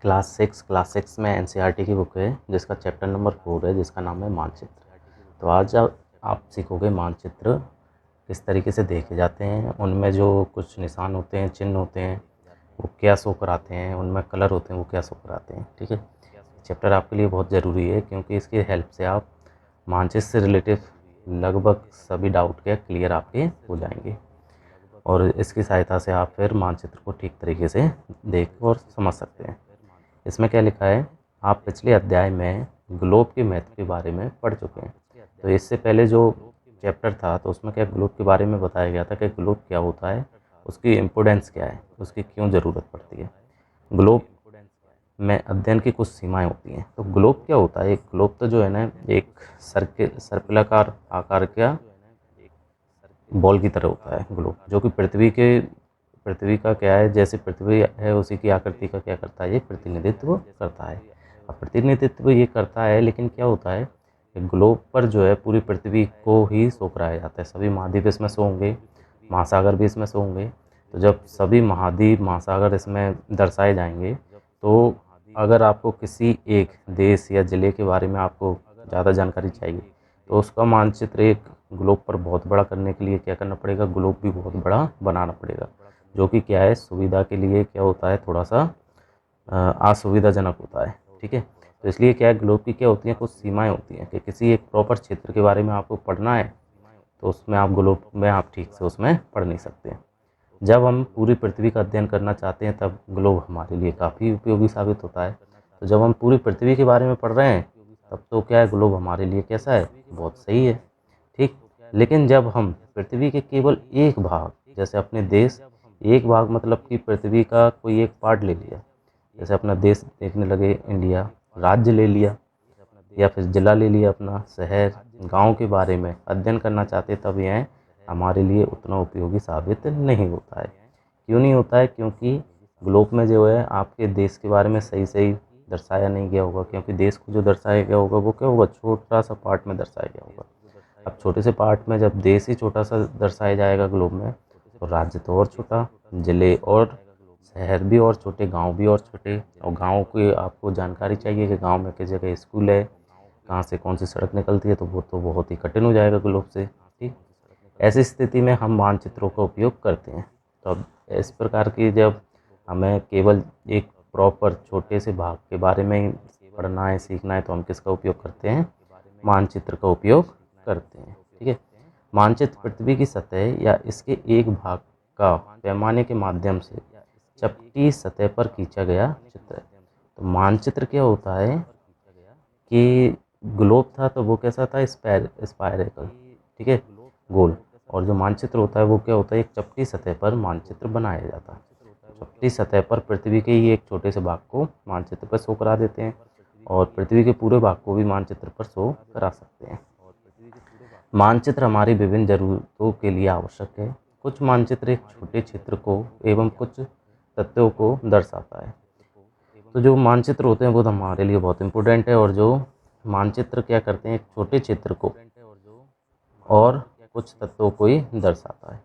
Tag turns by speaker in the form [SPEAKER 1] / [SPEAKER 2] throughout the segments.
[SPEAKER 1] Class 6 में NCERT की book है जिसका चैप्टर नंबर 4 है जिसका नाम है मानचित्र। तो आज आप सीखोगे मानचित्र किस तरीके से देखे जाते हैं, उनमें जो कुछ निशान होते हैं, चिन्ह होते हैं, वो क्या शो कराते हैं, उनमें कलर होते हैं वो क्या शो कराते हैं। ठीक है, चैप्टर आपके लिए बहुत ज़रूरी है क्योंकि इसकी हेल्प से आप मानचित्र से रिलेटिव लगभग सभी डाउट के क्लियर आपके हो जाएंगे और इसकी सहायता से आप फिर मानचित्र को ठीक तरीके से देख और समझ सकते हैं। इसमें क्या लिखा है, आप पिछले अध्याय में ग्लोब के महत्व के बारे में पढ़ चुके हैं। तो इससे पहले जो चैप्टर था तो उसमें क्या ग्लोब के बारे में बताया गया था कि ग्लोब क्या होता है, उसकी इम्पोर्टेंस क्या है, उसकी क्यों ज़रूरत पड़ती है। ग्लोब में अध्ययन की कुछ सीमाएं होती हैं। तो ग्लोब क्या होता है, एक ग्लोब तो जो है ना एक सर्पिलाकार आकार का बॉल की तरह होता है ग्लोब, जो कि पृथ्वी का क्या है, जैसे पृथ्वी है उसी की आकृति का क्या करता है, ये प्रतिनिधित्व करता है। अब प्रतिनिधित्व ये करता है लेकिन क्या होता है कि ग्लोब पर जो है पूरी पृथ्वी को ही शो कराया जाता है। सभी महाद्वीप इसमें शो होंगे, महासागर भी इसमें शो होंगे। तो जब सभी महाद्वीप महासागर इसमें दर्शाए जाएंगे तो अगर आपको किसी एक देश या ज़िले के बारे में आपको ज़्यादा जानकारी चाहिए तो उसका मानचित्र एक ग्लोब पर बहुत बड़ा करने के लिए क्या करना पड़ेगा, ग्लोब भी बहुत बड़ा बनाना पड़ेगा, जो कि क्या है सुविधा के लिए क्या होता है, थोड़ा सा असुविधाजनक होता है। ठीक है, तो इसलिए क्या है ग्लोब की क्या होती हैं, कुछ सीमाएं होती हैं कि किसी एक प्रॉपर क्षेत्र के बारे में आपको पढ़ना है तो उसमें आप ग्लोब में आप ठीक से उसमें पढ़ नहीं सकते। जब हम पूरी पृथ्वी का अध्ययन करना चाहते हैं तब ग्लोब हमारे लिए काफ़ी उपयोगी साबित होता है। तो जब हम पूरी पृथ्वी के बारे में पढ़ रहे हैं तब तो क्या है ग्लोब हमारे लिए कैसा है, बहुत सही है। ठीक, लेकिन जब हम पृथ्वी के केवल एक भाग, जैसे अपने देश, एक भाग मतलब कि पृथ्वी का कोई एक पार्ट ले लिया, जैसे अपना देश देखने लगे इंडिया, राज्य ले लिया या फिर ज़िला ले लिया, अपना शहर गांव के बारे में अध्ययन करना चाहते तब यह हमारे लिए उतना उपयोगी साबित नहीं होता है। क्यों नहीं होता है, क्योंकि ग्लोब में जो है आपके देश के बारे में सही सही दर्शाया नहीं गया होगा, क्योंकि देश को जो दर्शाया गया होगा वो क्या होगा, छोटा सा पार्ट में दर्शाया गया होगा। अब छोटे से पार्ट में जब देश ही छोटा सा दर्शाया जाएगा ग्लोब में तो राज्य तो और छोटा, ज़िले और शहर भी और छोटे, गांव भी और छोटे। और गांव की आपको जानकारी चाहिए कि गांव में किस जगह स्कूल है, कहाँ से कौन सी सड़क निकलती है, तो वो तो बहुत ही कठिन हो जाएगा ग्लोब से। ठीक, ऐसी स्थिति में हम मानचित्रों का उपयोग करते हैं। तो अब इस प्रकार की जब हमें केवल एक प्रॉपर छोटे से भाग के बारे में ही पढ़ना है, सीखना है, तो हम किसका उपयोग करते हैं, मानचित्र का उपयोग करते हैं। ठीक है, मानचित्र पृथ्वी की सतह या इसके एक भाग का पैमाने के माध्यम से चपटी सतह पर खींचा गया चित्र है। तो मानचित्र क्या होता है कि ग्लोब था तो वो कैसा था, स्पायरेकल, ठीक है, गोल। और जो मानचित्र होता है वो क्या होता है, एक चपटी सतह पर मानचित्र बनाया जाता है। चपटी सतह पर पृथ्वी के ही एक छोटे से भाग को मानचित्र पर शो करा देते हैं और पृथ्वी के पूरे भाग को भी मानचित्र पर शो करा सकते हैं। मानचित्र हमारी विभिन्न जरूरतों के लिए आवश्यक है। कुछ मानचित्र एक छोटे क्षेत्र को एवं कुछ तथ्यों को दर्शाता है। तो जो मानचित्र होते हैं वो तो हमारे लिए बहुत इंपॉर्टेंट है, और जो मानचित्र क्या करते हैं, एक छोटे क्षेत्र को और कुछ तत्वों को ही दर्शाता है।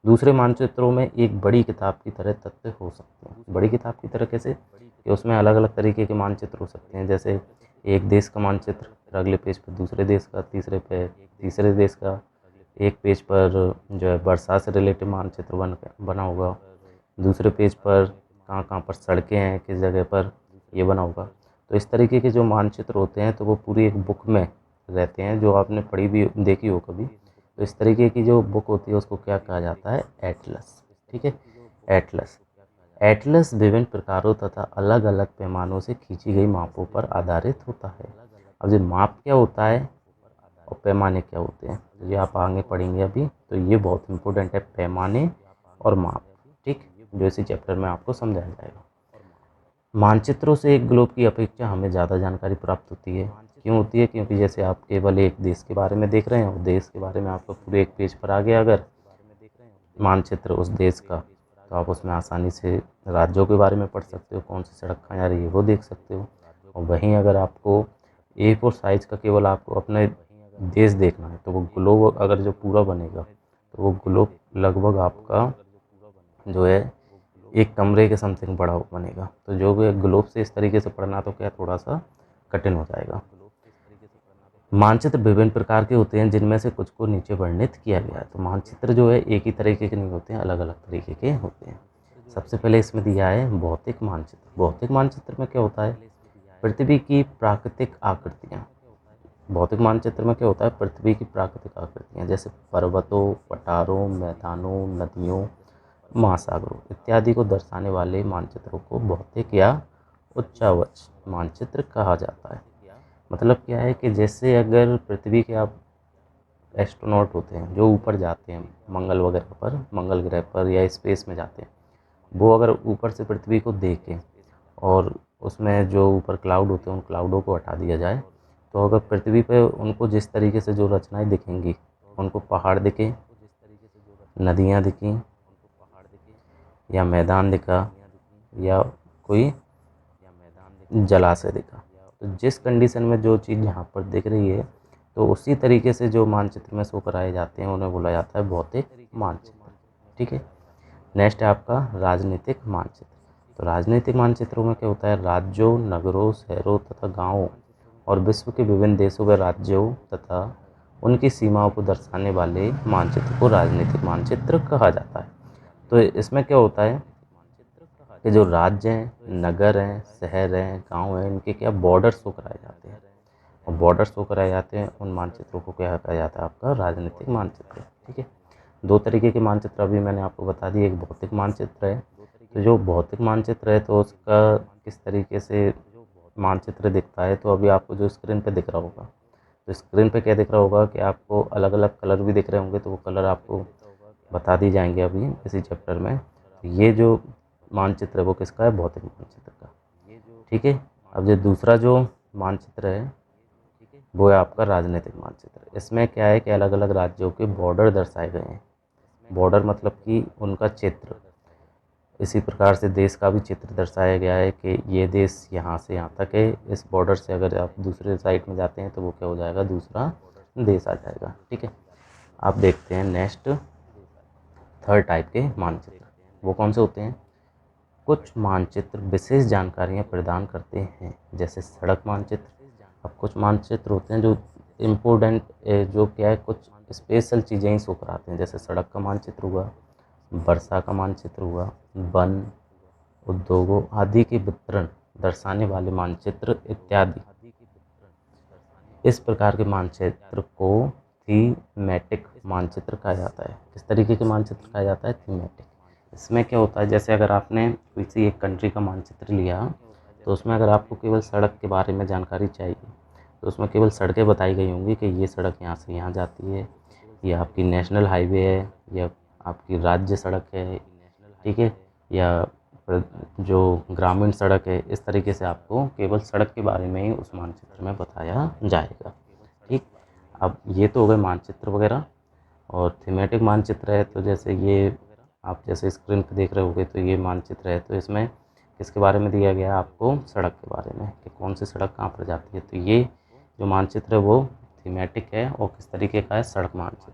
[SPEAKER 1] दूसरे मानचित्रों में एक बड़ी किताब की तरह तथ्य हो सकते हैं। बड़ी किताब की तरह कैसे, कि उसमें अलग अलग तरीके के मानचित्र हो सकते हैं, जैसे एक देश का मानचित्र, फिर अगले पेज पर दूसरे देश का, तीसरे पे तीसरे देश का, एक पेज पर जो है वर्षा से रिलेटेड मानचित्र बना होगा, दूसरे पेज पर कहाँ कहाँ पर सड़कें हैं, किस जगह पर ये बना होगा। तो इस तरीके के जो मानचित्र होते हैं तो वो पूरी एक बुक में रहते हैं, जो आपने पढ़ी भी देखी हो कभी। तो इस तरीके की जो बुक होती है उसको क्या कहा जाता है, एटलस। ठीक है, एटलस। एटलस विभिन्न प्रकारों तथा अलग अलग पैमानों से खींची गई मापों पर आधारित होता है। अब जो माप क्या होता है और पैमाने क्या होते हैं, तो ये आप आगे पढ़ेंगे अभी, तो ये बहुत इंपॉर्टेंट है, पैमाने और माप। ठीक, जो इसी चैप्टर में आपको समझाया जाएगा। मानचित्रों से एक ग्लोब की अपेक्षा हमें ज़्यादा जानकारी प्राप्त होती है। क्यों होती है, क्योंकि जैसे आप केवल एक देश के बारे में देख रहे हैं और देश के बारे में आपको पूरे एक पेज पर आ गया अगर मानचित्र उस देश का, तो आप उसमें आसानी से राज्यों के बारे में पढ़ सकते हो, कौन सी सड़क कहाँ जा रही है वो देख सकते हो। और वहीं अगर आपको A4 साइज़ का केवल आपको अपने देश देखना है तो वो ग्लोब अगर जो पूरा बनेगा तो वो ग्लोब लगभग आपका जो है एक कमरे के समथिंग बड़ा बनेगा। तो जो भी ग्लोब से इस तरीके से पढ़ना तो क्या थोड़ा सा कठिन हो जाएगा। मानचित्र विभिन्न प्रकार के होते हैं जिनमें से कुछ को नीचे वर्णित किया गया है। तो मानचित्र जो है एक ही तरीके के नहीं होते हैं, अलग अलग तरीके के होते हैं। सबसे पहले इसमें दिया है भौतिक मानचित्र। भौतिक मानचित्र में क्या होता है, पृथ्वी की प्राकृतिक आकृतियाँ। भौतिक मानचित्र में क्या होता है, पृथ्वी की प्राकृतिक आकृतियाँ जैसे पर्वतों, पठारों, मैदानों, नदियों, महासागरों इत्यादि को दर्शाने वाले मानचित्रों को भौतिक या उच्चावच मानचित्र कहा जाता है। मतलब क्या है कि जैसे अगर पृथ्वी के आप एस्ट्रोनॉट होते हैं जो ऊपर जाते हैं मंगल वगैरह पर, मंगल ग्रह पर या स्पेस में जाते हैं, वो अगर ऊपर से पृथ्वी को देखें और उसमें जो ऊपर क्लाउड होते हैं उन क्लाउडों को हटा दिया जाए, तो अगर पृथ्वी पे उनको जिस तरीके से जो रचनाएं दिखेंगी, उनको पहाड़ दिखे, नदियाँ दिखी, या मैदान दिखा, या कोई जलाशय दिखा, तो जिस कंडीशन में जो चीज़ यहाँ पर दिख रही है तो उसी तरीके से जो मानचित्र में शो कराए जाते हैं उन्हें बोला जाता है भौतिक मानचित्र। ठीक है। नेक्स्ट है आपका राजनीतिक मानचित्र। तो राजनीतिक मानचित्रों में क्या होता है, राज्यों, नगरों, शहरों तथा गांवों और विश्व के विभिन्न देशों के राज्यों तथा उनकी सीमाओं को दर्शाने वाले मानचित्र को राजनीतिक मानचित्र कहा जाता है। तो इसमें क्या होता है कि जो राज्य हैं, नगर हैं, शहर हैं, गांव हैं, इनके क्या बॉर्डर शो कराए जाते हैं, और बॉर्डर शो कराए जाते हैं उन मानचित्रों को क्या कहा जाता है, आपका राजनीतिक मानचित्र। ठीक है। दो तरीके के मानचित्र अभी मैंने आपको बता दिए, एक भौतिक मानचित्र है। तो जो भौतिक मानचित्र है तो उसका किस तरीके से मानचित्र दिखता है, तो अभी आपको जो स्क्रीन पे दिख रहा होगा, तो स्क्रीन पे क्या दिख रहा होगा कि आपको अलग अलग कलर भी दिख रहे होंगे, तो वो कलर आपको बता दी जाएंगे अभी इसी चैप्टर में। तो ये जो मानचित्र है वो किसका है, भौतिक मानचित्र का। ठीक है। अब जो दूसरा जो मानचित्र है वो है आपका राजनीतिक मानचित्र। इसमें क्या है कि अलग अलग राज्यों के बॉर्डर दर्शाए गए हैं। बॉर्डर मतलब कि उनका चित्र। इसी प्रकार से देश का भी चित्र दर्शाया गया है कि ये देश यहाँ से यहाँ तक है, इस बॉर्डर से अगर आप दूसरे साइड में जाते हैं तो वो क्या हो जाएगा, दूसरा देश आ जाएगा। ठीक है। आप देखते हैं नेक्स्ट थर्ड टाइप के मानचित्र, वो कौन से होते हैं। कुछ मानचित्र विशेष जानकारियाँ प्रदान करते हैं, जैसे सड़क मानचित्र। अब कुछ मानचित्र होते हैं जो इम्पोर्टेंट, जो क्या है, कुछ स्पेशल चीज़ें ही शो कराते हैं, जैसे सड़क का मानचित्र हुआ, वर्षा का मानचित्र हुआ, वन, उद्योगों आदि के वितरण दर्शाने वाले मानचित्र इत्यादि। इस प्रकार के मानचित्र को थीमेटिक मानचित्र कहा जाता है। किस तरीके के मानचित्र कहा जाता है, थीमेटिक। इसमें क्या होता है, जैसे अगर आपने किसी एक कंट्री का मानचित्र लिया तो उसमें अगर आपको केवल सड़क के बारे में जानकारी चाहिए तो उसमें केवल सड़कें बताई गई होंगी कि ये सड़क यहाँ से यहाँ जाती है, ये आपकी नेशनल हाईवे है, या आपकी राज्य सड़क है। ठीक है। या जो ग्रामीण सड़क है, इस तरीके से आपको केवल सड़क के बारे में ही उस मानचित्र में बताया जाएगा। ठीक। अब ये तो हो गए मानचित्र वगैरह। और थीमेटिक मानचित्र है तो जैसे ये आप जैसे स्क्रीन पे देख रहे होगे, तो ये मानचित्र है, तो इसमें किसके बारे में दिया गया है आपको, सड़क के बारे में, कि कौन सी सड़क कहाँ पर जाती है। तो ये जो मानचित्र है वो थीमेटिक है और किस तरीके का है, सड़क मानचित्र।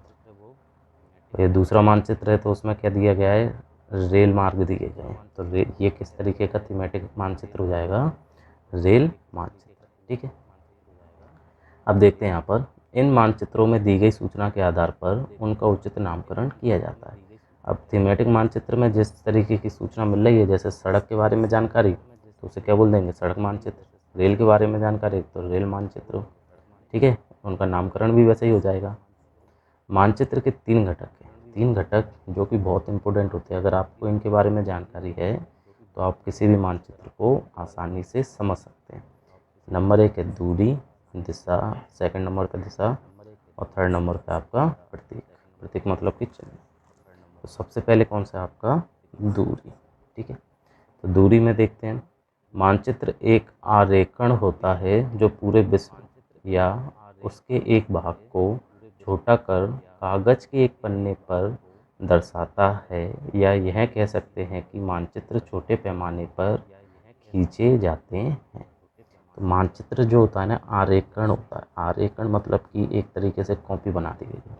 [SPEAKER 1] तो ये दूसरा मानचित्र है तो उसमें क्या दिया गया है, रेल मार्ग दिए गए हैं। तो ये किस तरीके का थीमेटिक मानचित्र हो जाएगा, रेल मानचित्र। ठीक है। अब देखते हैं यहाँ पर, इन मानचित्रों में दी गई सूचना के आधार पर उनका उचित नामकरण किया जाता है। अब थीमेटिक मानचित्र में जिस तरीके की सूचना मिल रही है, जैसे सड़क के बारे में जानकारी तो उसे क्या बोल देंगे, सड़क मानचित्र। रेल के बारे में जानकारी तो रेल मानचित्र। ठीक है। उनका नामकरण भी वैसे ही हो जाएगा। मानचित्र के तीन घटक हैं, तीन घटक जो कि बहुत इंपॉर्टेंट होते हैं। अगर आपको इनके बारे में जानकारी है तो आप किसी भी मानचित्र को आसानी से समझ सकते हैं। नंबर एक है दूरी, दिशा, सेकंड नंबर पे दिशा, और थर्ड नंबर पे आपका प्रतीक। प्रतीक मतलब कि चिन्ह। तो सबसे पहले कौन सा है आपका, दूरी। ठीक है। तो दूरी में देखते हैं, मानचित्र एक आरेखण होता है जो पूरे विश्व या उसके एक भाग को छोटा कर कागज के एक पन्ने पर दर्शाता है, या यह कह सकते हैं कि मानचित्र छोटे पैमाने पर खींचे जाते हैं। तो मानचित्र जो होता है ना, आरेखण होता है। आरेखण मतलब कि एक तरीके से कॉपी बना दी गई है।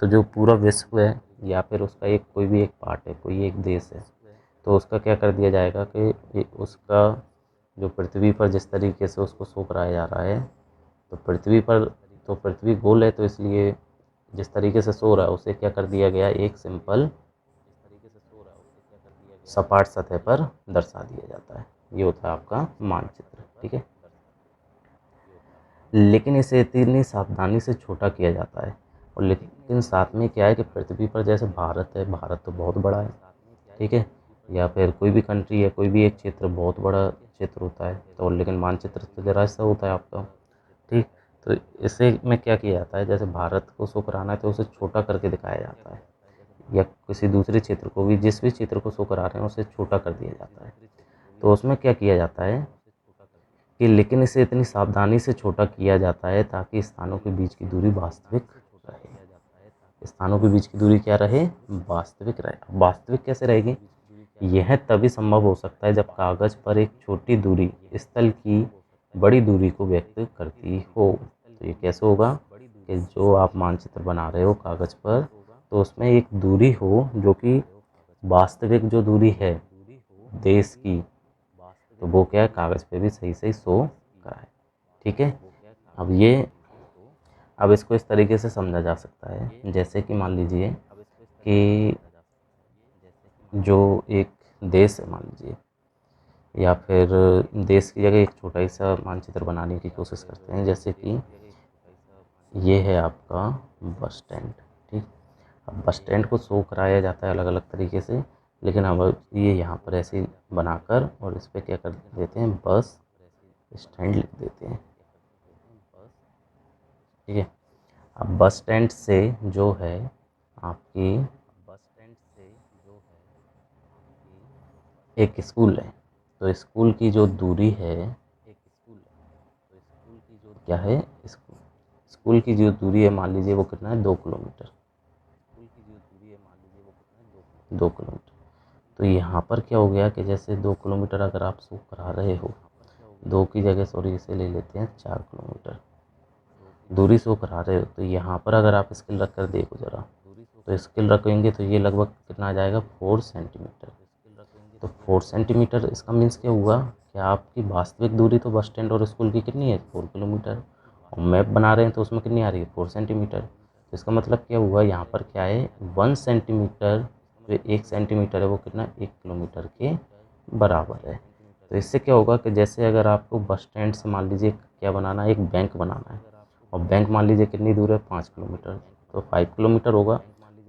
[SPEAKER 1] तो जो पूरा विश्व है या फिर उसका एक कोई भी एक पार्ट है, कोई एक देश है, तो उसका क्या कर दिया जाएगा कि उसका जो पृथ्वी पर जिस तरीके से उसको शो कराया जा रहा है, तो पृथ्वी गोल है, तो इसलिए जिस तरीके से शो रहा है उसे क्या कर दिया गया, एक सिंपल सपाट सतह पर दर्शा दिया जाता है। ये होता है आपका मानचित्र। ठीक है, लेकिन इसे इतनी सावधानी से छोटा किया जाता है, और लेकिन साथ में क्या है कि पृथ्वी पर जैसे भारत है, भारत तो बहुत बड़ा है, ठीक है, या फिर कोई भी कंट्री है, कोई भी एक क्षेत्र बहुत बड़ा क्षेत्र होता है, तो लेकिन मानचित्र तो जरा सा होता है आपका। ठीक, तो इसे में क्या किया जाता है, जैसे भारत को शो कराना है तो उसे छोटा करके दिखाया जाता है, या किसी दूसरे क्षेत्र को भी, जिस भी क्षेत्र को शो करा रहे हैं उसे छोटा कर दिया जाता है। तो उसमें क्या किया जाता है कि लेकिन इसे इतनी सावधानी से छोटा किया जाता है ताकि स्थानों के बीच की दूरी वास्तविक रहे। स्थानों के बीच की दूरी क्या रहे, वास्तविक रहे। वास्तविक कैसे रहेगी, यह तभी संभव हो सकता है जब कागज पर एक छोटी दूरी स्थल की बड़ी दूरी को व्यक्त करती हो। तो ये कैसे होगा कि जो आप मानचित्र बना रहे हो कागज पर, तो उसमें एक दूरी हो जो कि वास्तविक जो दूरी है देश की, तो वो क्या है, कागज पे भी सही सही शो कराए। ठीक है, अब इसको इस तरीके से समझा जा सकता है, जैसे कि मान लीजिए कि जो एक देश है, मान लीजिए, या फिर देश की जगह एक छोटा ही सा मानचित्र बनाने की कोशिश करते हैं, जैसे कि ये है आपका बस स्टैंड। ठीक, अब बस स्टैंड को शो कराया जाता है अलग अलग तरीके से, लेकिन अब ये यहाँ पर ऐसे बनाकर और इस पर क्या कर देते हैं, बस स्टैंड लिख देते हैं। ठीक है, अब बस स्टैंड से जो है आपकी एक स्कूल है, तो स्कूल की जो दूरी है क्या है, स्कूल की जो दूरी है मान लीजिए वो कितना है, 2 किलोमीटर। 2 किलोमीटर। तो यहाँ पर क्या हो गया कि जैसे 2 किलोमीटर अगर आप शो करा रहे हो, दो की जगह सॉरी इसे ले लेते हैं 4 किलोमीटर दूरी शो करा रहे हो, तो यहाँ पर अगर आप स्केल रख कर देखो ज़रा, तो स्केल रखेंगे तो ये लगभग कितना आ जाएगा, 4 सेंटीमीटर। तो 4 सेंटीमीटर इसका मीन्स क्या हुआ कि आपकी वास्तविक दूरी तो बस स्टैंड और स्कूल की कितनी है, 4 किलोमीटर, और मैप बना रहे हैं तो उसमें कितनी आ रही है, 4 सेंटीमीटर। तो इसका मतलब क्या हुआ, यहाँ पर क्या है, 1 सेंटीमीटर, जो 1 सेंटीमीटर है वो कितना, 1 किलोमीटर के बराबर है। तो इससे क्या होगा कि जैसे अगर आपको बस स्टैंड से मान लीजिए क्या बनाना है, एक बैंक बनाना है, और बैंक मान लीजिए कितनी दूर है, 5 किलोमीटर, तो 5 किलोमीटर होगा।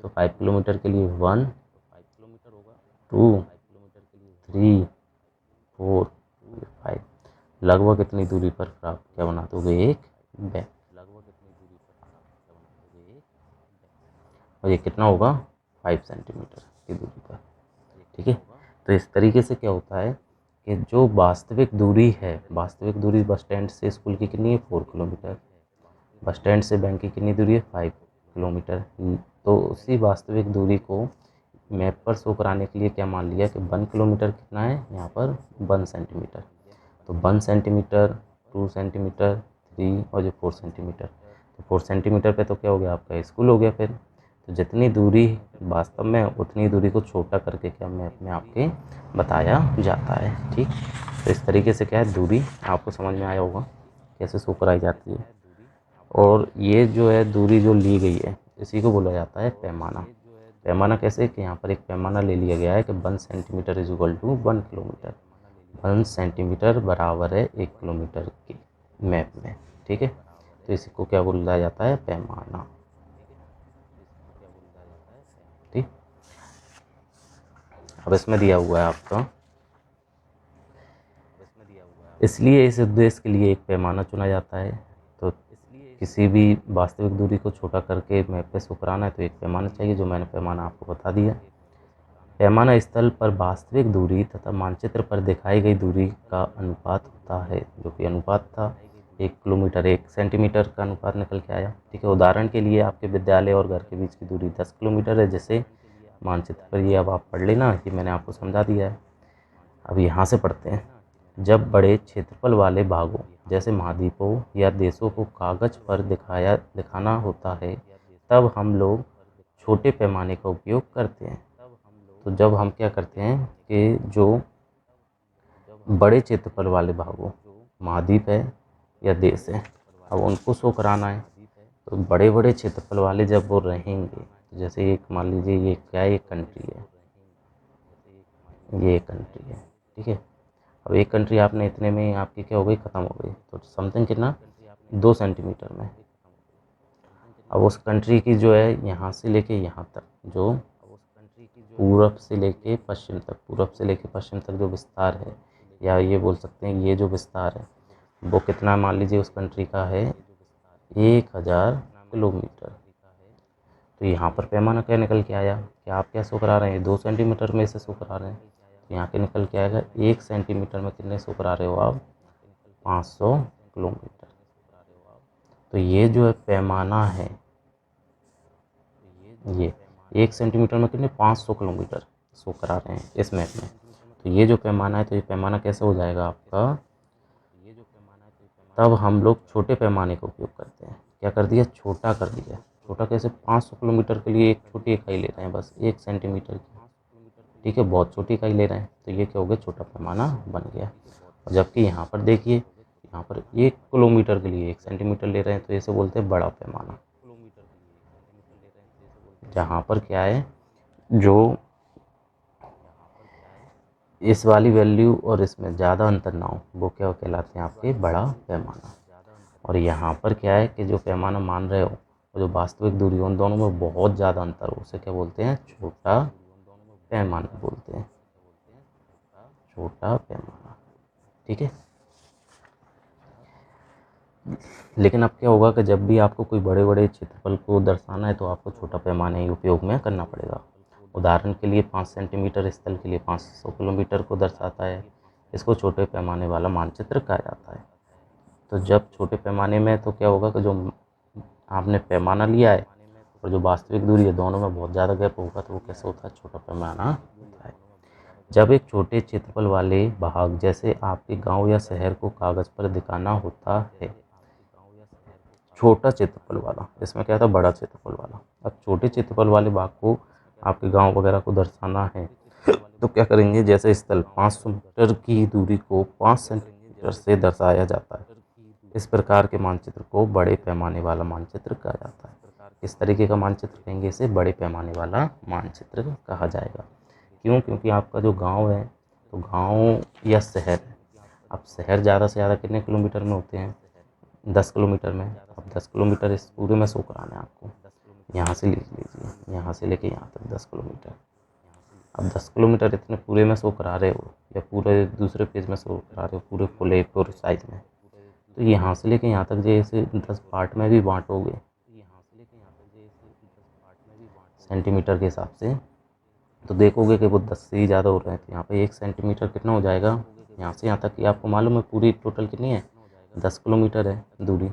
[SPEAKER 1] तो 5 किलोमीटर के लिए 1 2 3 4 5, लगभग इतनी दूरी पर फिर आप क्या बना दोगे, एक बैंक। और ये कितना होगा, 5 सेंटीमीटर की दूरी पर। ठीक है, तो इस तरीके से क्या होता है कि जो वास्तविक दूरी है, वास्तविक दूरी बस स्टैंड से स्कूल की कितनी है, 4 किलोमीटर, बस स्टैंड से बैंक की कितनी दूरी है, 5 किलोमीटर। तो उसी वास्तविक दूरी को मैप पर शो कराने के लिए क्या मान लिया कि 1 किलोमीटर कितना है, यहाँ पर 1 सेंटीमीटर। तो 1 सेंटीमीटर, 2 सेंटीमीटर, 3 और जो 4 सेंटीमीटर, तो 4 सेंटीमीटर पे तो क्या हो गया, आपका स्कूल हो गया। फिर तो जितनी दूरी वास्तव में, उतनी दूरी को छोटा करके क्या मैप में आपके बताया जाता है। ठीक, तो इस तरीके से क्या है, दूरी आपको समझ में आया होगा कैसे शो कराई जाती है। और ये जो है दूरी जो ली गई है, इसी को बोला जाता है पैमाना। पैमाना कैसे, कि यहाँ पर एक पैमाना ले लिया गया है कि 1 centimetre is equal to 1 kilometre, 1 centimetre बराबर है 1 किलोमीटर के मैप में। ठीक है, तो इसी को क्या बोला जाता है, पैमाना। ठीक, अब इसमें दिया हुआ है आपका, इसलिए इस उद्देश्य के लिए एक पैमाना चुना जाता है। तो किसी भी वास्तविक दूरी को छोटा करके मैप पे शो कराना है तो एक पैमाना चाहिए, जो मैंने पैमाना आपको बता दिया। पैमाना स्थल पर वास्तविक दूरी तथा मानचित्र पर दिखाई गई दूरी का अनुपात होता है, जो कि अनुपात था 1 किलोमीटर 1 सेंटीमीटर का अनुपात निकल के आया। ठीक है, उदाहरण के लिए आपके विद्यालय और घर के बीच की दूरी 10 किलोमीटर है, जैसे मानचित्र पर ये अब आप पढ़ लेना कि मैंने आपको समझा दिया है। अब यहाँ से पढ़ते हैं, जब बड़े क्षेत्रफल वाले भागों जैसे महाद्वीपों या देशों को कागज पर दिखाना होता है, तब हम लोग छोटे पैमाने का उपयोग करते हैं। तो जब हम क्या करते हैं कि जो बड़े क्षेत्रफल वाले भागों, महाद्वीप है या देश है, अब उनको शो कराना है, तो बड़े बड़े क्षेत्रफल वाले जब वो रहेंगे, तो जैसे एक मान लीजिए ये क्या है, एक कंट्री है, ये एक कंट्री है, ठीक है। अब एक कंट्री आपने इतने में आपकी क्या हो गई, ख़त्म हो गई, तो समथिंग कितना, 2 सेंटीमीटर में। अब उस कंट्री की जो है यहाँ से लेके यहाँ तक, जो पूरब से लेके पश्चिम तक, पूरब से लेके पश्चिम तक जो विस्तार है, या ये बोल सकते हैं ये जो विस्तार है, वो कितना मान लीजिए उस कंट्री का है 1000 किलोमीटर। तो यहाँ पर पैमाना क्या निकल के आया कि आप क्या शो करा रहे हैं, 2 सेंटीमीटर में से शो करा रहे हैं, तो यहाँ के निकल के आएगा 1 सेंटीमीटर में कितने शो करा रहे हो आप, 500 किलोमीटर। तो ये जो है पैमाना है, ये 1 सेंटीमीटर में कितने, 500 किलोमीटर शो करा रहे हैं इस मैप में। तो ये जो पैमाना है, तो ये पैमाना कैसे हो जाएगा आपका, तब हम लोग छोटे पैमाने का उपयोग करते हैं। क्या कर दिया, छोटा कर दिया। छोटा कैसे, 500 किलोमीटर के लिए एक छोटी इकाई ले रहे हैं, बस 1 सेंटीमीटर की, ठीक है, बहुत छोटी इकाई ले रहे हैं, तो ये क्या हो गया, छोटा पैमाना बन गया। और जबकि यहाँ पर देखिए, यहाँ पर 1 किलोमीटर के लिए 1 सेंटीमीटर ले रहे हैं, तो इसे बोलते हैं बड़ा पैमाना। जहाँ पर क्या है, जो इस वाली वैल्यू और इसमें ज़्यादा अंतर ना हो, वो क्या कहलाते हैं, आपके बड़ा पैमाना। और यहाँ पर क्या है कि जो पैमाना मान रहे हो, वो जो वास्तविक दूरी हो, उन दोनों में बहुत ज़्यादा अंतर हो, उसे क्या बोलते हैं, छोटा पैमाना बोलते हैं, छोटा पैमाना, ठीक है। लेकिन अब क्या होगा कि जब भी आपको कोई बड़े बड़े क्षेत्रफल को दर्शाना है, तो आपको छोटा पैमाना ही उपयोग में करना पड़ेगा। उदाहरण के लिए 5 सेंटीमीटर स्थल के लिए 500 किलोमीटर को दर्शाता है, इसको छोटे पैमाने वाला मानचित्र कहा जाता है। तो जब छोटे पैमाने में, तो क्या होगा कि जो आपने पैमाना लिया है और जो वास्तविक दूरी है, दोनों में बहुत ज़्यादा गैप होगा, तो वो कैसे होता है, छोटा पैमाना होता है। जब एक छोटे क्षेत्रफल वाले भाग, जैसे आपके गांव या शहर को कागज़ पर दिखाना होता है, छोटा क्षेत्रफल वाला, इसमें क्या था, बड़ा क्षेत्रफल वाला। अब छोटे क्षेत्रफल वाले भाग को आपके गांव वगैरह को दर्शाना है, तो क्या करेंगे, जैसे स्थल 500 मीटर की दूरी को 5 सेंटीमीटर से दर्शाया जाता है, इस प्रकार के मानचित्र को बड़े पैमाने वाला मानचित्र कहा जाता है। इस तरीके का मानचित्र कहेंगे, इसे बड़े पैमाने वाला मानचित्र कहा जाएगा। क्यों, क्योंकि आपका जो गांव है, तो गांव या शहर, अब शहर ज़्यादा से ज़्यादा कितने किलोमीटर में होते हैं, 10 किलोमीटर में। अब 10 किलोमीटर इस पूरे में शो कराना है आपको, यहाँ से लिख लीजिए, यहाँ से लेके यहाँ तक 10 किलोमीटर। अब 10 किलोमीटर इतने पूरे में शो करा रहे हो, या पूरे दूसरे पेज में शो करा रहे हो, पूरे फुल A4 साइज में, तो यहाँ से लेके यहाँ तक जैसे 10 पार्ट में भी बांटोगे सेंटीमीटर के हिसाब से, तो देखोगे कि वो 10 से ही ज़्यादा हो रहे हैं। तो यहाँ पे 1 सेंटीमीटर कितना हो जाएगा, यहाँ से यहाँ तक की आपको मालूम है पूरी टोटल कितनी है, 10 किलोमीटर है दूरी।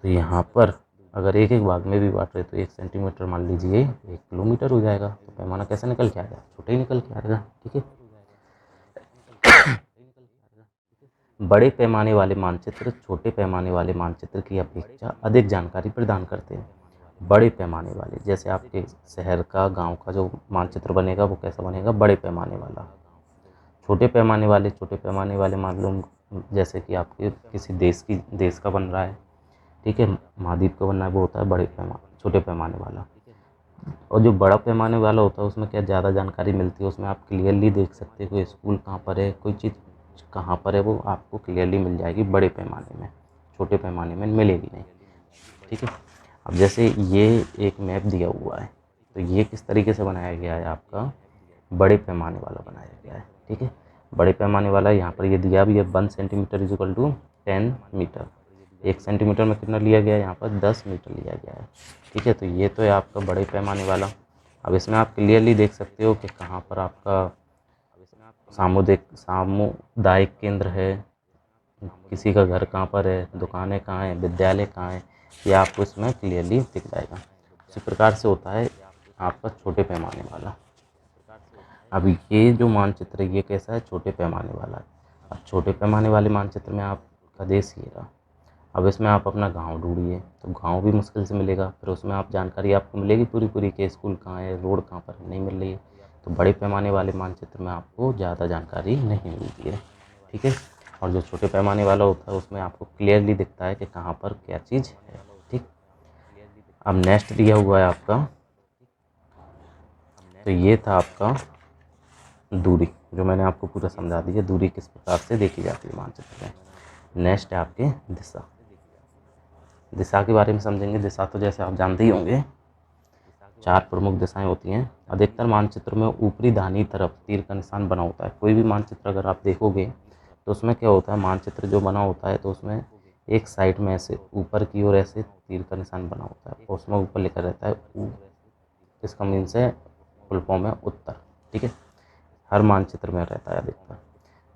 [SPEAKER 1] तो यहाँ पर अगर एक एक भाग में भी बांट रहे, तो 1 सेंटीमीटर मान लीजिए 1 किलोमीटर हो जाएगा। तो पैमाना कैसे निकल के आएगा, छोटा ही निकल के आएगा, ठीक है। बड़े पैमाने वाले मानचित्र छोटे पैमाने वाले मानचित्र की अपेक्षा अधिक जानकारी प्रदान करते हैं। बड़े पैमाने वाले, जैसे आपके शहर का, गांव का जो मानचित्र बनेगा, वो कैसा बनेगा, बड़े पैमाने वाला। छोटे पैमाने वाले मान लो, जैसे कि आपके किसी देश का बन रहा है, ठीक है, महाद्वीप का बनना है, वो होता है छोटे पैमाने वाला। और जो बड़ा पैमाने वाला होता है, उसमें क्या ज़्यादा जानकारी मिलती है, उसमें आप क्लियरली देख सकते हो कोई स्कूल कहाँ पर है, कोई चीज़ कहाँ पर है, वो आपको क्लियरली मिल जाएगी बड़े पैमाने में, छोटे पैमाने में मिलेगी नहीं, ठीक है। अब जैसे ये एक मैप दिया हुआ है, तो ये किस तरीके से बनाया गया है, आपका बड़े पैमाने वाला बनाया गया है, ठीक है। बड़े पैमाने वाला यहाँ पर ये दिया भी है, 1 centimetre is equal to 10 metre. 1 centimetre में कितना लिया गया है, यहाँ पर 10 मीटर लिया गया है, ठीक है। तो ये तो है आपका बड़े पैमाने वाला। अब इसमें आप क्लियरली देख सकते हो कि कहाँ पर आपका सामुदायिक केंद्र है, किसी का घर कहाँ पर है, दुकानें कहाँ हैं, विद्यालय कहाँ है, ये आपको इसमें क्लियरली दिख जाएगा। इसी प्रकार से होता है आपका छोटे पैमाने वाला। अब ये जो मानचित्र है, ये कैसा है, छोटे पैमाने वाला है। अब छोटे पैमाने वाले मानचित्र में आपका देश ये रहा। अब इसमें आप अपना गांव ढूंढिए, तो गांव भी मुश्किल से मिलेगा, फिर उसमें आप जानकारी आपको मिलेगी पूरी पूरी कि स्कूल कहाँ है, रोड कहाँ पर है, नहीं मिल रही है। तो बड़े पैमाने वाले मानचित्र में आपको ज़्यादा जानकारी नहीं मिलती है, ठीक है। और जो छोटे पैमाने वाला होता है उसमें आपको क्लियरली दिखता है कि कहाँ पर क्या चीज़ है, ठीक। अब नेक्स्ट दिया हुआ है आपका, तो ये था आपका दूरी, जो मैंने आपको पूरा समझा दी है दूरी किस प्रकार से देखी जाती है मानचित्र में। नेक्स्ट है आपके दिशा। दिशा के बारे में समझेंगे। दिशा तो जैसे आप जानते ही होंगे, 4 प्रमुख दिशाएं होती हैं। अधिकतर मानचित्र में ऊपरी दाहिनी तरफ तीर का निशान बना होता है। कोई भी मानचित्र अगर आप देखोगे तो उसमें क्या होता है, मानचित्र जो बना होता है तो उसमें एक साइड में ऐसे ऊपर की ओर ऐसे तीर का निशान बना होता है, और उसमें ऊपर लिखा रहता है ऊ। इसका मीन्स है फुल फॉर्म है उत्तर, ठीक है। हर मानचित्र में रहता है अधिकतर,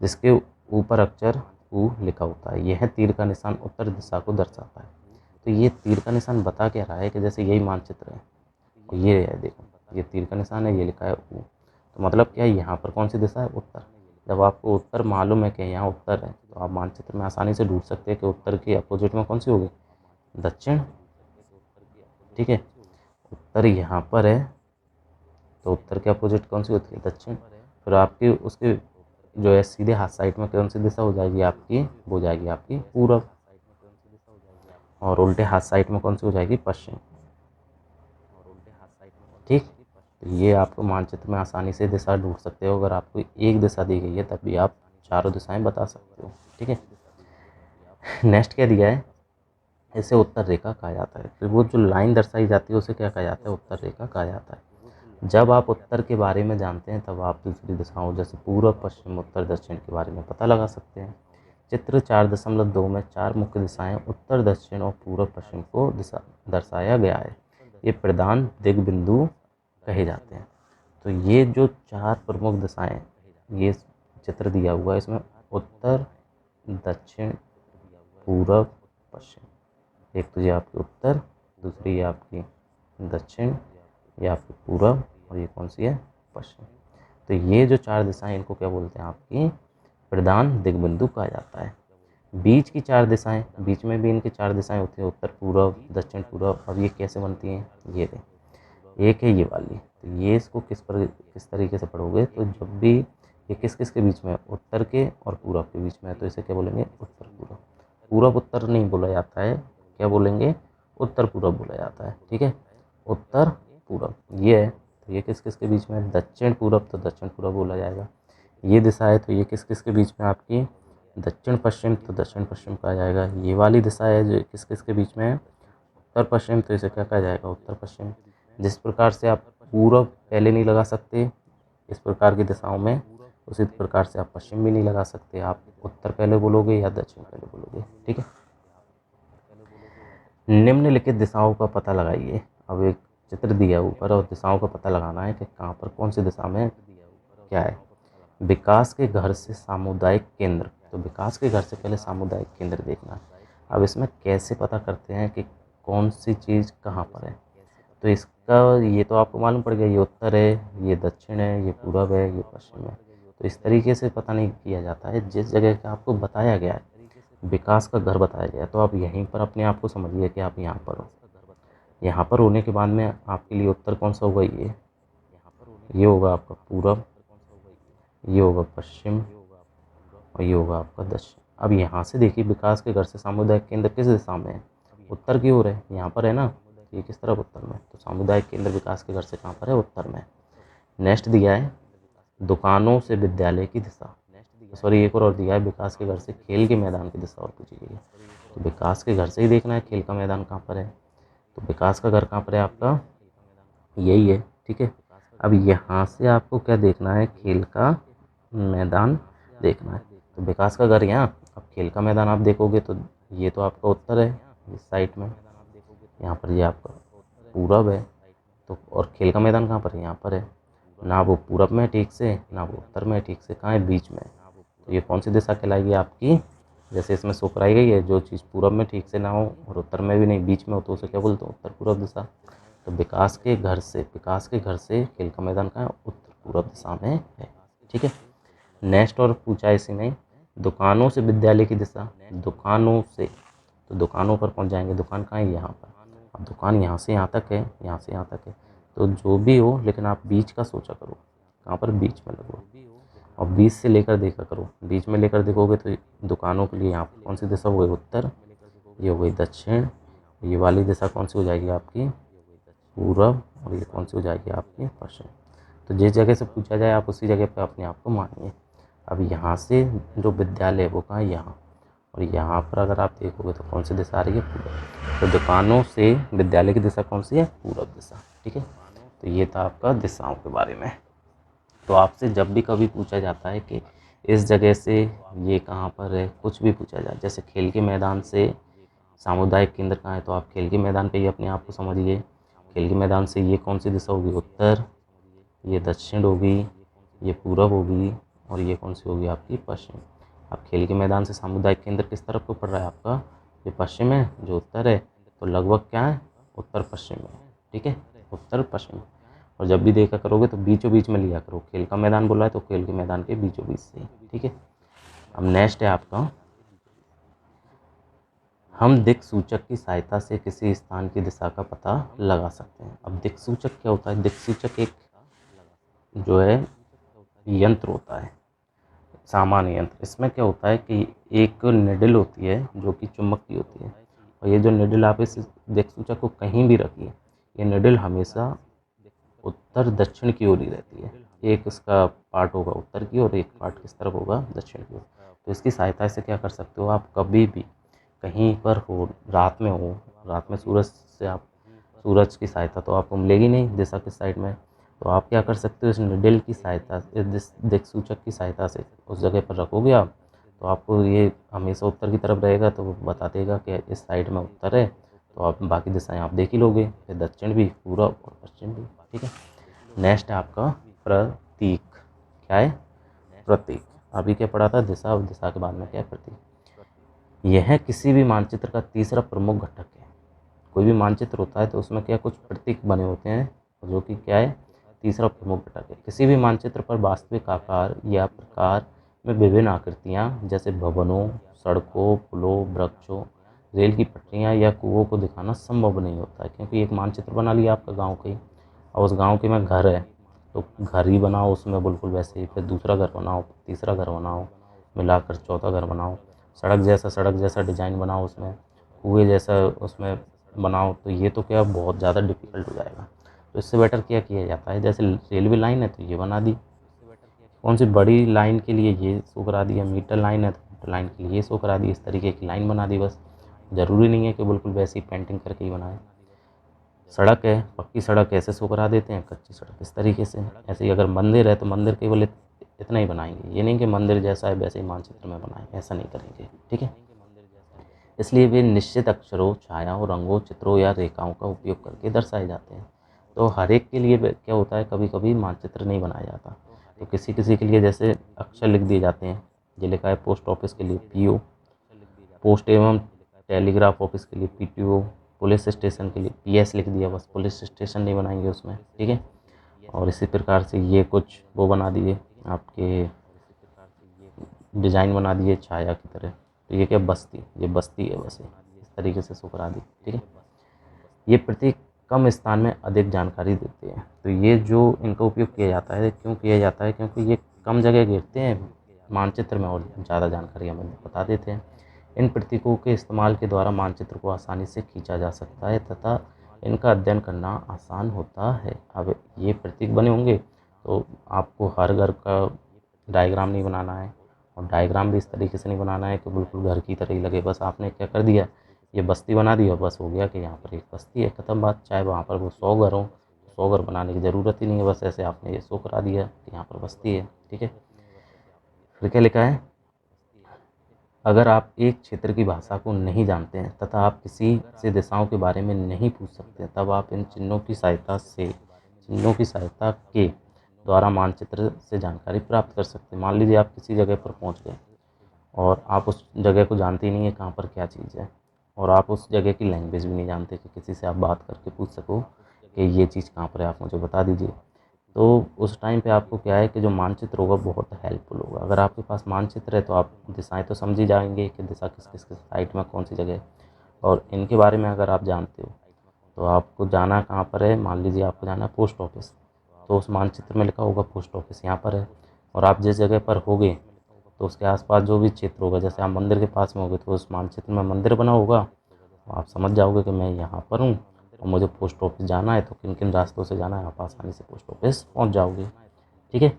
[SPEAKER 1] जिसके ऊपर अक्षर ऊ लिखा होता है। यह तीर का निशान उत्तर दिशा को दर्शाता है। तो ये तीर का निशान बता क्या रहा है कि जैसे यही मानचित्र है, और ये है देखो, ये तीर का निशान है, ये लिखा है ऊ, तो मतलब क्या है, यहाँ पर कौन सी दिशा है, उत्तर। जब आपको उत्तर मालूम है कि यहाँ उत्तर है, तो आप मानचित्र में आसानी से ढूंढ सकते हैं कि उत्तर के अपोजिट में कौन सी होगी, दक्षिण, ठीक है। उत्तर यहाँ पर है, तो उत्तर के अपोजिट कौन सी होती है, दक्षिण। फिर आपकी उसके जो है सीधे हाथ साइड में कौन सी दिशा हो जाएगी आपकी, वो हो जाएगी आपकी पूरब, और उल्टे हाथ साइड में कौन सी हो जाएगी, पश्चिम, ठीक। तो ये आपको मानचित्र में आसानी से दिशा ढूंढ सकते हो। अगर आपको एक दिशा दी गई है तब भी आप चारों दिशाएं बता सकते हो, ठीक है। नेक्स्ट क्या दिया है, इसे उत्तर रेखा कहा जाता है। फिर वो जो लाइन दर्शाई जाती है उसे क्या कहा जाता है, उत्तर रेखा कहा जाता है। जब आप उत्तर के बारे में जानते हैं तब आप दूसरी दिशाओं जैसे पूर्व, पश्चिम, उत्तर, दक्षिण के बारे में पता लगा सकते हैं। चित्र 4.2 में 4 मुख्य दिशाएं उत्तर, दक्षिण और पूर्व, पश्चिम को दिशा दर्शाया गया है। ये प्रधान दिग्बिंदु कहे जाते हैं। तो ये जो 4 प्रमुख दिशाएं, ये चित्र दिया हुआ है, इसमें उत्तर, दक्षिण, पूर्व, पश्चिम। एक तो ये आपकी उत्तर, दूसरी ये आपकी दक्षिण, ये आपकी पूर्व, और ये कौन सी है, पश्चिम। तो ये जो 4 दिशाएं, इनको क्या बोलते हैं, आपकी प्रधान दिग्बिंदु कहा जाता है। बीच की 4 दिशाएं, बीच में भी इनकी 4 दिशाएं होती हैं, उत्तर, पूर्व, दक्षिण, पूर्व। अब ये कैसे बनती हैं, ये देखें, एक है ये वाली, तो ये इसको किस तरीके से पढ़ोगे, तो जब भी ये किस किस के बीच में है, उत्तर के और पूरब के बीच में है, तो इसे क्या बोलेंगे, उत्तर पूरब। पूरब उत्तर नहीं बोला जाता है, क्या बोलेंगे, उत्तर पूरब बोला जाता है, ठीक है। उत्तर पूरब ये है, तो ये किस किस के बीच में है, दक्षिण पूरब, तो दक्षिण पूरब बोला जाएगा। ये दिशा है, तो ये किस किस के बीच में आपकी, दक्षिण पश्चिम, तो दक्षिण पश्चिम कहा जाएगा। ये वाली दिशा है जो किस किस के बीच में है, उत्तर पश्चिम, तो इसे क्या कहा जाएगा, उत्तर पश्चिम। जिस प्रकार से आप पूरब पहले नहीं लगा सकते इस प्रकार की दिशाओं में, उसी प्रकार से आप पश्चिम भी नहीं लगा सकते, आप उत्तर पहले बोलोगे या दक्षिण पहले बोलोगे, ठीक है। निम्नलिखित दिशाओं का पता लगाइए। अब एक चित्र दिया ऊपर और दिशाओं का पता लगाना है कि कहाँ पर कौन सी दिशा में क्या है। विकास के घर से सामुदायिक केंद्र, तो विकास के घर से पहले सामुदायिक केंद्र देखना है। अब इसमें कैसे पता करते हैं कि कौन सी चीज़ कहाँ पर है, तो इसका ये तो आपको मालूम पड़ गया, ये उत्तर है, ये दक्षिण है, ये पूरब है, ये पश्चिम है। तो इस तरीके से पता नहीं किया जाता है, जिस जगह का आपको बताया गया है, विकास का घर बताया गया है, तो आप यहीं पर अपने आप को समझिए कि आप यहाँ पर हो। यहाँ पर होने के बाद में आपके लिए उत्तर कौन सा होगा, ये होगा आपका पूरब, ये होगा पश्चिम, और ये होगा आपका दक्षिण। अब यहाँ से देखिए, विकास के घर से सामुदायिक केंद्र किस दिशा में है, उत्तर की ओर है, यहाँ पर है ना, ये किस तरफ, उत्तर में। तो सामुदायिक केंद्र विकास के घर से कहाँ पर है, उत्तर में। नेक्स्ट दिया है दुकानों से विद्यालय की दिशा, सॉरी एक और दिया है, विकास के घर से खेल के मैदान की दिशा और पूछी गई है। तो विकास के घर से ही देखना है खेल का मैदान कहाँ पर है, तो विकास का घर कहाँ पर है आपका, यही है, ठीक है। अब यहाँ से आपको क्या देखना है, खेल का मैदान देखना है। तो विकास का घर यहाँ, अब खेल का मैदान आप देखोगे तो ये तो आपका उत्तर है इस साइड में, यहाँ पर ये आपका पूरब है, तो और खेल का मैदान कहाँ पर है, यहाँ पर है। ना वो पूरब में ठीक से, ना वो उत्तर में ठीक से, कहाँ है, बीच में। तो ये कौन सी दिशा कहलाएगी आपकी, जैसे इसमें शो कराई गई है, जो चीज़ पूरब में ठीक से ना हो और उत्तर में भी नहीं, बीच में हो, तो उसे क्या बोलते हैं, उत्तर पूरब दिशा। तो विकास के घर से खेल का मैदान कहाँ है, उत्तर पूरब दिशा में है, ठीक है। नेक्स्ट और पूछा इसी में, दुकानों से विद्यालय की दिशा, दुकानों से, तो दुकानों पर पहुंच जाएंगे। दुकान कहाँ है? यहाँ पर। अब दुकान यहाँ से यहाँ तक है, यहाँ से यहाँ तक है, तो जो भी हो लेकिन आप बीच का सोचा करो, कहाँ पर? बीच में लगो। और बीच से लेकर देखा करो, बीच में लेकर देखोगे तो दुकानों के लिए यहाँ पर कौन सी दिशा हो गई? उत्तर, ये हो गई दक्षिण, ये वाली दिशा कौन सी हो जाएगी आपकी? पूरब, और ये कौन सी हो जाएगी आपकी? पश्चिम। तो जिस जगह से पूछा जाए आप उसी जगह पे अपने आप को मानिए। अब यहाँ से जो विद्यालय है वो कहाँ है? यहाँ। और यहाँ पर अगर आप देखोगे तो कौन सी दिशा आ रही है? पूरब। तो दुकानों से विद्यालय की दिशा कौन सी है? पूरब दिशा। ठीक है, तो ये था आपका दिशाओं के बारे में। तो आपसे जब भी कभी पूछा जाता है कि इस जगह से ये कहाँ पर है, कुछ भी पूछा जाए, जैसे खेल के मैदान से सामुदायिक केंद्र कहाँ है, तो आप खेल के मैदान पे ही अपने आप को समझिए। खेल के मैदान से ये कौन सी दिशा होगी? उत्तर, ये दक्षिण होगी, ये पूरब होगी, और ये कौन सी होगी आपकी? पश्चिम। अब खेल के मैदान से सामुदायिक केंद्र किस तरफ को पड़ रहा है आपका? ये पश्चिम है, जो उत्तर है, तो लगभग क्या है? उत्तर पश्चिम है। ठीक है, उत्तर पश्चिम। और जब भी देखा करोगे तो बीचों बीच में लिया करो। खेल का मैदान बोला है तो खेल के मैदान के बीचों बीच से। ठीक है, अब नेक्स्ट है आपका, हम दिक् सूचक की सहायता से किसी स्थान की दिशा का पता लगा सकते हैं। अब दिक् सूचक क्या होता है? दिक् सूचक एक जो है यंत्र होता है, सामान्य यंत्र। इसमें क्या होता है कि एक निडल होती है जो कि चुंबक की होती है, और ये जो निडल आप इस दिक् सूचक को कहीं भी रखिए, ये निडल हमेशा उत्तर दक्षिण की ओर ही रहती है। एक इसका पार्ट होगा उत्तर की और एक पार्ट किस तरफ होगा? दक्षिण की ओर। तो इसकी सहायता से क्या कर सकते हो आप? कभी भी कहीं पर हो, रात में हो, रात में सूरज से आप, सूरज की सहायता तो आपको मिलेगी नहीं दिशा किस साइड में, तो आप क्या कर सकते हो? इस निडल की सहायता से, इस दिक् सूचक की सहायता से उस जगह पर रखोगे आप, तो आपको ये हमेशा उत्तर की तरफ रहेगा, तो वो बता देगा कि इस साइड में उत्तर है, तो आप बाकी दिशाएं आप देख ही लोगे, फिर दक्षिण भी, पूरब और पश्चिम भी। ठीक है, नेक्स्ट है आपका प्रतीक। क्या है? प्रतीक। अभी क्या पढ़ा था? दिशा, और दिशा के बाद में क्या है? प्रतीक। यह किसी भी मानचित्र का तीसरा प्रमुख घटक है। कोई भी मानचित्र होता है तो उसमें क्या कुछ प्रतीक बने होते हैं, जो कि क्या है? तीसरा प्रमुख घटक है। किसी भी मानचित्र पर वास्तविक आकार या प्रकार में विभिन्न आकृतियाँ, जैसे भवनों, सड़कों, पुलों, वृक्षों, रेल की पटरियाँ या कुओं को दिखाना संभव नहीं होता है, क्योंकि एक मानचित्र बना लिया आपका गाँव का ही, और उस गाँव के में घर है, तो घर ही बनाओ उसमें बिल्कुल वैसे ही, फिर दूसरा घर बनाओ, तीसरा घर बनाओ, मिलाकर चौथा घर बनाओ, सड़क जैसा डिज़ाइन बनाओ उसमें, कुएँ जैसा उसमें बनाओ, तो ये तो क्या बहुत ज़्यादा डिफ़िकल्ट हो जाएगा। तो इससे बेटर क्या किया जाता है? जैसे रेलवे लाइन है तो ये बना दी, कौन सी बड़ी लाइन के लिए ये शो करा दिया, मीटर लाइन है तो मीटर लाइन के लिए ये शो करा दी, इस तरीके की लाइन बना दी बस। ज़रूरी नहीं है कि बिल्कुल वैसी पेंटिंग करके ही बनाए। सड़क है, पक्की सड़क ऐसे शो करा देते हैं, कच्ची सड़क इस तरीके से। ऐसे ही अगर मंदिर है तो मंदिर केवल इतना ही बनाएंगे, ये नहीं कि मंदिर जैसा है वैसे ही मानचित्र में बनाएं, ऐसा नहीं करेंगे। ठीक है, इसलिए वे निश्चित अक्षरों, छायाओं, रंगों, चित्रों या रेखाओं का उपयोग करके दर्शाए जाते हैं। तो हर एक के लिए क्या होता है, कभी कभी मानचित्र नहीं बनाया जाता, तो किसी किसी के लिए जैसे अक्षर लिख दिए जाते हैं। ये लिखा है पोस्ट ऑफिस के लिए पीओ, पोस्ट एवं टेलीग्राफ ऑफिस के लिए पीटीओ, पुलिस स्टेशन के लिए पीएस लिख दिया, बस पुलिस स्टेशन नहीं बनाएंगे उसमें। ठीक है, और इसी प्रकार से ये कुछ वो बना दिए आपके, डिज़ाइन बना दिए छाया की तरह। तो ये क्या? बस्ती, ये बस्ती है बस, इस तरीके से शो करा दी। ठीक है, ये प्रतीक कम स्थान में अधिक जानकारी देते हैं। तो ये जो इनका उपयोग किया जाता है, क्यों किया जाता है? क्योंकि ये कम जगह घेरते हैं मानचित्र में और ज़्यादा जानकारी हमें बता देते हैं। इन प्रतीकों के इस्तेमाल के द्वारा मानचित्र को आसानी से खींचा जा सकता है तथा इनका अध्ययन करना आसान होता है। अब ये प्रतीक बने होंगे तो आपको हर घर का डायग्राम नहीं बनाना है, और डायग्राम भी इस तरीके से नहीं बनाना है कि बिल्कुल घर की तरह ही लगे। बस आपने क्या कर दिया, ये बस्ती बना दी और बस हो गया कि यहाँ पर एक बस्ती है, ख़त्म बात। चाहे वहाँ पर वो 100 घर हो, 100 घर बनाने की ज़रूरत ही नहीं है, बस ऐसे आपने ये शो करा दिया कि यहाँ पर बस्ती है। ठीक है, फिर क्या लिखा है? अगर आप एक क्षेत्र की भाषा को नहीं जानते हैं तथा आप किसी से दिशाओं के बारे में नहीं पूछ सकते, तब आप इन चिन्हों की सहायता के द्वारा मानचित्र से जानकारी प्राप्त कर सकते हैं। मान लीजिए आप किसी जगह पर पहुंच गए और आप उस जगह को जानते ही नहीं है कहाँ पर क्या चीज़ है, और आप उस जगह की लैंग्वेज भी नहीं जानते कि किसी से आप बात करके पूछ सको कि ये चीज़ कहाँ पर है, आप मुझे बता दीजिए। तो उस टाइम पे आपको क्या है कि जो मानचित्र होगा बहुत हेल्पफुल होगा। अगर आपके पास मानचित्र है तो आप दिशाएं तो समझ ही जाएंगे कि दिशा किस किस किस साइड में कौन सी जगह है। और इनके बारे में अगर आप जानते हो तो आपको जाना कहाँ पर है, मान लीजिए आपको जाना है पोस्ट ऑफिस, तो उस मानचित्र में लिखा होगा पोस्ट ऑफिस यहाँ पर है। और आप जिस जगह पर होगे तो उसके आसपास जो भी क्षेत्र होगा, जैसे आप मंदिर के पास में होगे तो उस मानचित्र में मंदिर बना होगा, तो आप समझ जाओगे कि मैं यहाँ पर हूँ और मुझे पोस्ट ऑफिस जाना है, तो किन किन रास्तों से जाना है, आप आसानी से पोस्ट ऑफिस पहुँच जाओगे। ठीक है।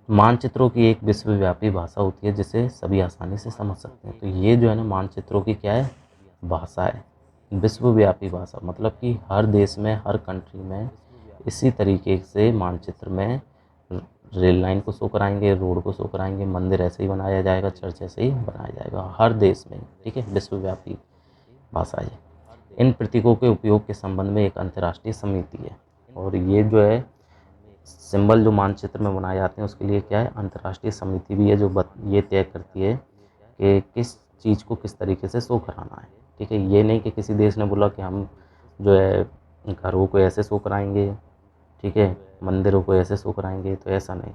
[SPEAKER 1] मानचित्रों की एक विश्वव्यापी भाषा होती है जिसे सभी आसानी से समझ सकते हैं। तो ये जो है ना मानचित्रों की क्या है, भाषा है, विश्वव्यापी भाषा, मतलब कि हर देश में, हर कंट्री में इसी तरीके से मानचित्र में रेल लाइन को शो कराएंगे, रोड को शो कराएंगे, मंदिर ऐसे ही बनाया जाएगा, चर्च ऐसे ही बनाया जाएगा हर देश में। ठीक है, विश्वव्यापी भाषा है। इन प्रतीकों के उपयोग के संबंध में एक अंतर्राष्ट्रीय समिति है, और ये जो है सिंबल जो मानचित्र में बनाए जाते हैं उसके लिए क्या है, अंतर्राष्ट्रीय समिति भी है जो ये तय करती है कि किस चीज़ को किस तरीके से शो कराना है। ठीक है, ये नहीं कि किसी देश ने बोला कि हम जो है घरों को ऐसे शो कराएंगे, ठीक है, मंदिरों को ऐसे शो कराएंगे, तो ऐसा नहीं।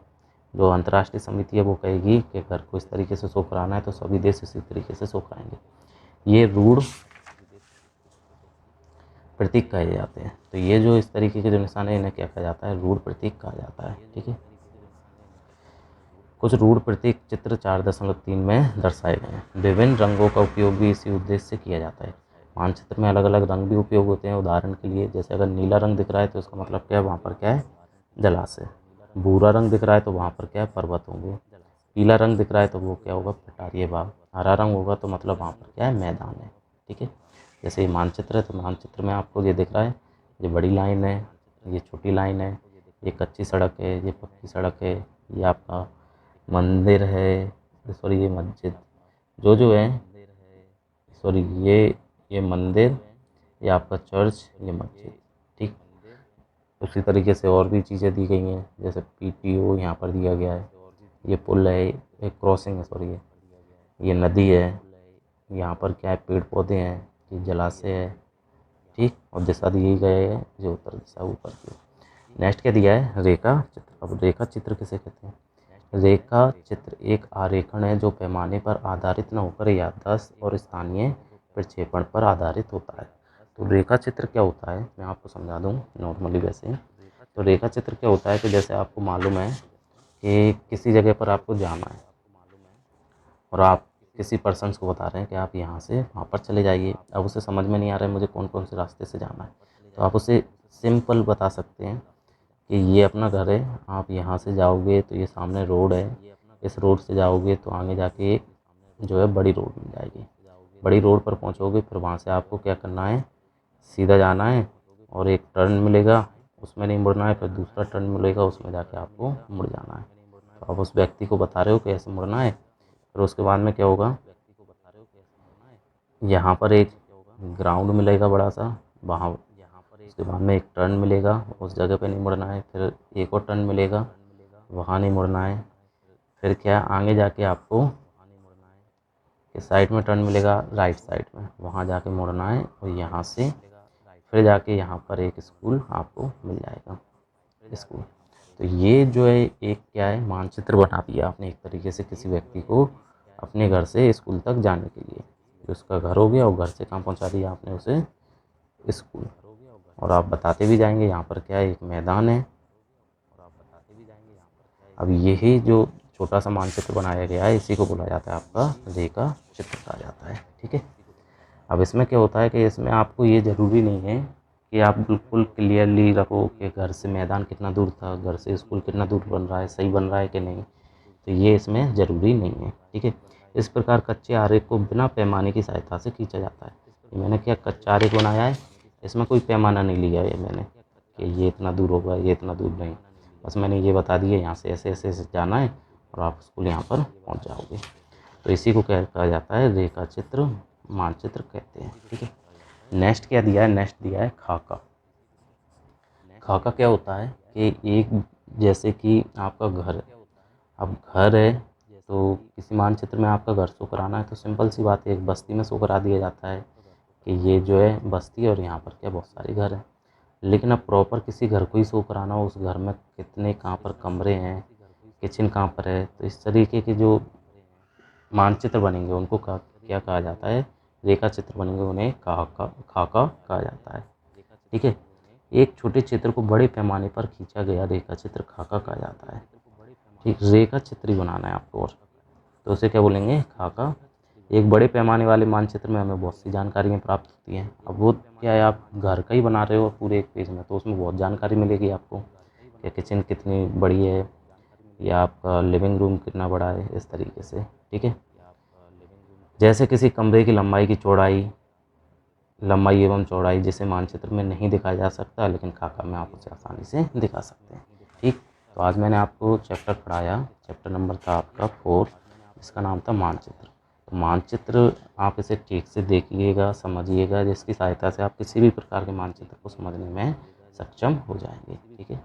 [SPEAKER 1] जो अंतर्राष्ट्रीय समिति है वो कहेगी कि घर को इस तरीके से शो कराना है तो सभी देश इसी तरीके से शो कराएंगे। ये रूढ़ प्रतीक कहे जाते हैं। तो ये जो इस तरीके के जो निशान है इन्हें क्या कहा जाता है, रूढ़ प्रतीक कहा जाता है। ठीक है, कुछ रूढ़ प्रतीक चित्र 4.3 में दर्शाए गए हैं। विभिन्न रंगों का उपयोग भी इसी उद्देश्य से किया जाता है। मानचित्र में अलग अलग रंग भी उपयोग होते हैं। उदाहरण के लिए जैसे अगर नीला रंग दिख रहा है तो इसका मतलब क्या है, वहाँ पर क्या है, जलाशय। भूरा रंग दिख रहा है तो वहाँ पर क्या है, पर्वत होंगे। पीला रंग दिख रहा है तो वो क्या होगा, पठारीय भाग। हरा रंग होगा तो मतलब वहाँ पर क्या है, मैदान है। ठीक है, जैसे ये मानचित्र है तो मानचित्र में आपको ये दिख रहा है, ये बड़ी लाइन है, ये छोटी लाइन है, ये कच्ची सड़क है, ये पक्की सड़क है, ये आपका मंदिर है, सॉरी ये मस्जिद, जो है, सॉरी ये मंदिर, ये आपका चर्च, ये मस्जिद। ठीक, उसी तरीके से और भी चीज़ें दी गई हैं, जैसे PTO यहाँ पर दिया गया है, ये पुल है, एक क्रॉसिंग है, सॉरी ये नदी है, यहाँ पर क्या है, पेड़ पौधे हैं, ये जलाशय है। ठीक, और दिशा दी गई है जो उत्तर दिशा ऊपर की। नेक्स्ट क्या दिया है, रेखा चित्र। अब रेखा चित्र किसे कहते हैं, रेखा चित्र एक आरेखण है जो पैमाने पर आधारित न होकर याददाश्त और स्थानीय प्रक्षेपण पर आधारित होता है। तो रेखा चित्र क्या होता है, मैं आपको समझा दूं नॉर्मली वैसे। तो रेखा चित्र क्या होता है कि जैसे आपको मालूम है कि किसी जगह पर आपको जाना है और आप किसी पर्सन्स को बता रहे हैं कि आप यहाँ से वहाँ पर चले जाइए। अब उसे समझ में नहीं आ रहा है मुझे कौन कौन से रास्ते से जाना है, तो आप उसे सिंपल बता सकते हैं कि ये अपना घर है, आप यहाँ से जाओगे तो ये सामने रोड है, इस रोड से जाओगे तो आगे जाके एक जो है बड़ी रोड मिल जाएगी। बड़ी रोड पर पहुँचोगे फिर वहाँ से आपको क्या करना है, सीधा जाना है और एक टर्न मिलेगा, उसमें नहीं मुड़ना है, फिर दूसरा टर्न मिलेगा, उसमें जाके आपको मुड़ जाना है। तो आप उस व्यक्ति को बता रहे हो कि ऐसे मुड़ना है। फिर उसके बाद में क्या होगा, यहाँ पर एक ग्राउंड मिलेगा बड़ा सा, वहाँ उसके बाद में एक टर्न मिलेगा, उस जगह पे नहीं मुड़ना है, फिर एक और टर्न मिलेगा, वहाँ नहीं मुड़ना है। फिर क्या आगे जाके आपको कि साइड में टर्न मिलेगा, राइट साइड में, वहाँ जाके मुड़ना है और यहाँ से फिर जाके यहाँ पर एक स्कूल आपको मिल जाएगा, स्कूल। तो ये जो है एक क्या है, मानचित्र बना दिया आपने एक तरीके से किसी व्यक्ति को अपने घर से स्कूल तक जाने के लिए। जो उसका घर हो गया और घर से कहाँ पहुँचा दिया आपने उसे, स्कूल। और आप बताते भी जाएंगे यहाँ पर क्या है, एक मैदान है। अब यही जो छोटा सा मानचित्र बनाया गया है इसी को बोला जाता है आपका रेखा चित्र कहा जाता है। ठीक है, अब इसमें क्या होता है कि इसमें आपको ये ज़रूरी नहीं है कि आप बिल्कुल क्लियरली रखो कि घर से मैदान कितना दूर था, घर से स्कूल कितना दूर बन रहा है, सही बन रहा है कि नहीं, तो ये इसमें ज़रूरी नहीं है। ठीक है, इस प्रकार कच्चे आरेख को बिना पैमाने की सहायता से खींचा जाता है। ये मैंने क्या कच्चा आरेख बनाया है, इसमें कोई पैमाना नहीं लिया है मैंने कि ये इतना दूर होगा, ये इतना दूर नहीं, बस मैंने ये बता दिया यहाँ से ऐसे ऐसे ऐसे जाना है और आप स्कूल यहाँ पर पहुँच जाओगे। तो इसी को क्या कहा जाता है, रेखा चित्र, मानचित्र कहते हैं। ठीक है, नेक्स्ट क्या दिया है, नेक्स्ट दिया है खाका। खाका क्या होता है कि एक जैसे कि आपका घर है, अब घर है तो किसी मानचित्र में आपका घर शो कराना है तो सिंपल सी बात है, एक बस्ती में शो करा दिया जाता है कि ये जो है बस्ती और यहाँ पर क्या बहुत सारे घर हैं। लेकिन अब प्रॉपर किसी घर को ही शो कराना हो, उस घर में कितने कहाँ पर कमरे हैं, किचन कहाँ पर है, तो इस तरीके के जो मानचित्र बनेंगे उनको क्या कहा जाता है, रेखा चित्र बनेंगे उन्हें खाका कहा जाता है। ठीक है, एक छोटे चित्र को बड़े पैमाने पर खींचा गया रेखा चित्र खाका कहा जाता है। ठीक, रेखा चित्र ही बनाना है आपको, और तो उसे क्या बोलेंगे, खाका। एक बड़े पैमाने वाले मानचित्र में हमें बहुत सी जानकारियाँ प्राप्त होती हैं। अब वो क्या है, आप घर का ही बना रहे हो पूरे एक पेज में, तो उसमें बहुत जानकारी मिलेगी आपको, कि किचन कितनी बड़ी है, या आपका लिविंग रूम कितना बड़ा है, इस तरीके से। ठीक है, जैसे किसी कमरे की लंबाई एवं चौड़ाई जिसे मानचित्र में नहीं दिखाया जा सकता, लेकिन खाका में आप उसे आसानी से दिखा सकते हैं। ठीक, तो आज मैंने आपको चैप्टर पढ़ाया, चैप्टर नंबर था आपका 4, जिसका नाम था मानचित्र। तो मानचित्र आप इसे ठीक से देखिएगा, समझिएगा, जिसकी सहायता से आप किसी भी प्रकार के मानचित्र को समझने में सक्षम हो जाएंगे। ठीक है।